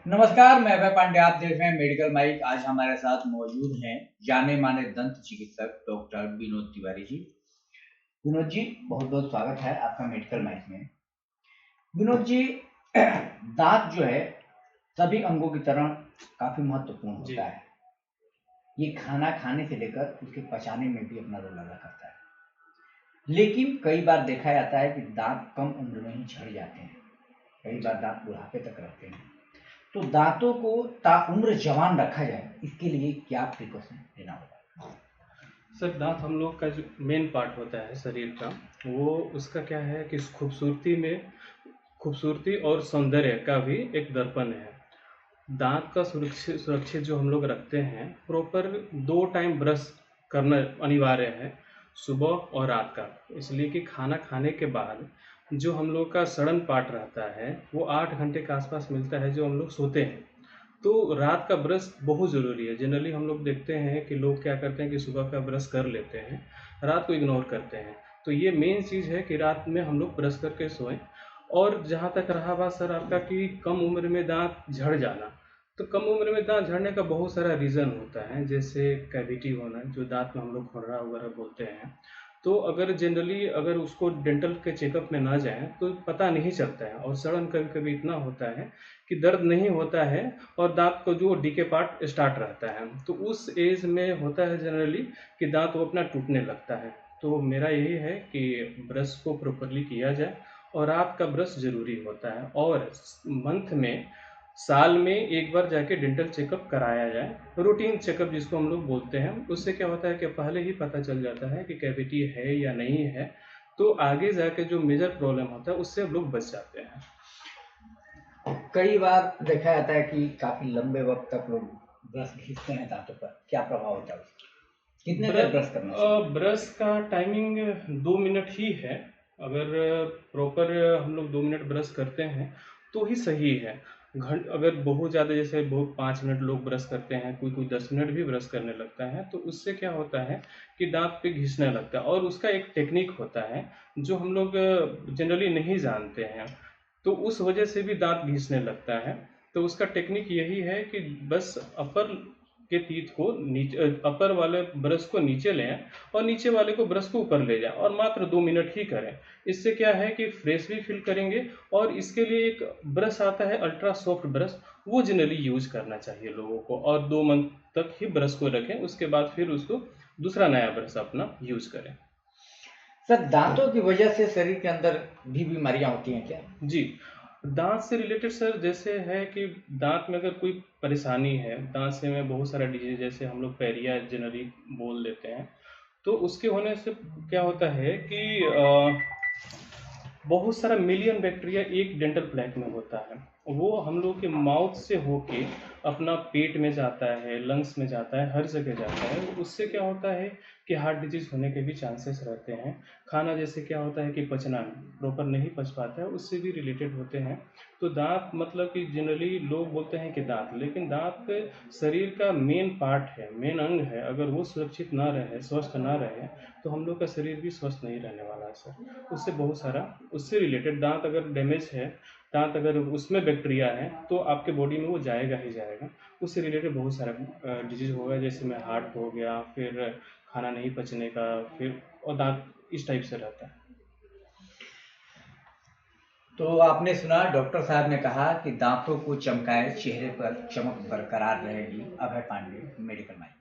नमस्कार, मैं अभय पांडे। आप देख रहे हैं मेडिकल माइक। आज हमारे साथ मौजूद हैं जाने माने दंत चिकित्सक डॉक्टर विनोद तिवारी जी। विनोद जी, बहुत बहुत स्वागत है आपका मेडिकल माइक में। विनोद जी, दांत जो है सभी अंगों की तरह काफी महत्वपूर्ण जी। होता है। ये खाना खाने से लेकर उसके पचाने में भी अपना रोल अदा करता है, लेकिन कई बार देखा जाता है कि दांत कम उम्र में ही झड़ जाते हैं। कई जी। बार दांत बुढ़ापे तक रहते हैं। तो दांतों को ताउम्र जवान रखा जाए, इसके लिए क्या प्रिकॉशन लेना होगा? सर, दांत हम लोग का जो मेन पार्ट होता है शरीर का, वो उसका क्या है कि खूबसूरती और सौंदर्य का भी एक दर्पण है। दांत का सुरक्षित सुरक्षित जो हम लोग रखते हैं, प्रॉपर 2 टाइम ब्रश करना अनिवार्य है, सुबह और रात का। इसलिए कि खाना खाने के बाद जो हम लोग का सड़न पार्ट रहता है, वो 8 घंटे के आसपास मिलता है जो हम लोग सोते हैं। तो रात का ब्रश बहुत ज़रूरी है। जनरली हम लोग देखते हैं कि लोग क्या करते हैं कि सुबह का ब्रश कर लेते हैं, रात को इग्नोर करते हैं। तो ये मेन चीज़ है कि रात में हम लोग ब्रश करके सोएं। और जहाँ तक रहा बात सर आपका कि कम उम्र में दांत झड़ जाना, तो कम उम्र में दांत झड़ने का बहुत सारा रीज़न होता है, जैसे कैविटी होना, जो दांत में हम लोग खुररा वगैरह बोलते हैं। तो अगर जनरली अगर उसको डेंटल के चेकअप में ना जाएं तो पता नहीं चलता है, और सड़न कभी कभी इतना होता है कि दर्द नहीं होता है और दांत को जो डीके पार्ट स्टार्ट रहता है, तो उस एज में होता है जनरली कि दांत वो अपना टूटने लगता है। तो मेरा यही है कि ब्रश को प्रॉपरली किया जाए, और रात का ब्रश ज़रूरी होता है, और मंथ में साल में एक बार जाके डेंटल चेकअप कराया जाए, रूटीन चेकअप जिसको हम लोग बोलते हैं। उससे क्या होता है कि पहले ही पता चल जाता है कि कैविटी है या नहीं है, तो आगे जाके जो मेजर प्रॉब्लम होता है उससे हम लोग बच जाते हैं। कई बार देखा जाता है कि काफी लंबे वक्त तक लोग ब्रश घिसते हैं दांतों पर। क्या प्रभाव होता है उसका? कितने देर ब्रश करना चाहिए? ब्रश का टाइमिंग 2 मिनट ही है। अगर प्रॉपर हम लोग 2 मिनट ब्रश करते हैं तो ही सही है। अगर बहुत ज़्यादा, जैसे बहुत 5 मिनट लोग ब्रश करते हैं, कोई कोई 10 मिनट भी ब्रश करने लगता है, तो उससे क्या होता है कि दांत पे घिसने लगता है, और उसका एक टेक्निक होता है जो हम लोग जनरली नहीं जानते हैं। तो उस वजह से भी दांत घिसने लगता है। तो उसका टेक्निक यही है कि बस अपर के टीथ को नीचे, अपर वाले ब्रश को नीचे लें और नीचे वाले को ब्रश को ऊपर ले जाएं, और मात्र 2 मिनट ही करें। इससे क्या है कि फ्रेश भी फील करेंगे। और इसके लिए एक ब्रश आता है अल्ट्रा सॉफ्ट ब्रश, वो जनरली यूज करना चाहिए लोगों को, और 2 मंथ तक ही ब्रश को रखें, उसके बाद फिर उसको दूसरा नया ब्रश अपना यूज करें। सर, दांतों की वजह से शरीर के अंदर भी बीमारियां होती हैं क्या? जी, दाँत से रिलेटेड सर जैसे है कि दाँत में अगर कोई परेशानी है, दाँत से में बहुत सारा डिजीज़, जैसे हम लोग पैरिया जनरली बोल देते हैं, तो उसके होने से क्या होता है कि बहुत सारा मिलियन बैक्टीरिया एक डेंटल प्लैक में होता है। वो हम लोग के माउथ से होके अपना पेट में जाता है, लंग्स में जाता है, हर जगह जाता है। उससे क्या होता है कि हार्ट डिजीज़ होने के भी चांसेस रहते हैं। खाना जैसे क्या होता है कि पचना प्रॉपर नहीं पच पाता है, उससे भी रिलेटेड होते हैं। तो दाँत मतलब कि जनरली लोग बोलते हैं कि दाँत, लेकिन दाँत शरीर का मेन पार्ट है, मेन अंग है। अगर वो सुरक्षित ना रहे, स्वस्थ ना रहे, तो हम लोग का शरीर भी स्वस्थ नहीं रहने वाला है सर। उससे बहुत सारा, उससे रिलेटेड दांत अगर डैमेज है, दांत अगर उसमें बैक्टीरिया है, तो आपके बॉडी में वो जाएगा ही जाएगा। उससे रिलेटेड बहुत सारा डिजीज होगा, जैसे में हार्ट हो गया, फिर खाना नहीं पचने का, फिर और दांत इस टाइप से रहता है। तो आपने सुना, डॉक्टर साहब ने कहा कि दांतों को चमकाए, चेहरे पर चमक बरकरार रहेगी। अभय पांडे, मेडिकल माइक।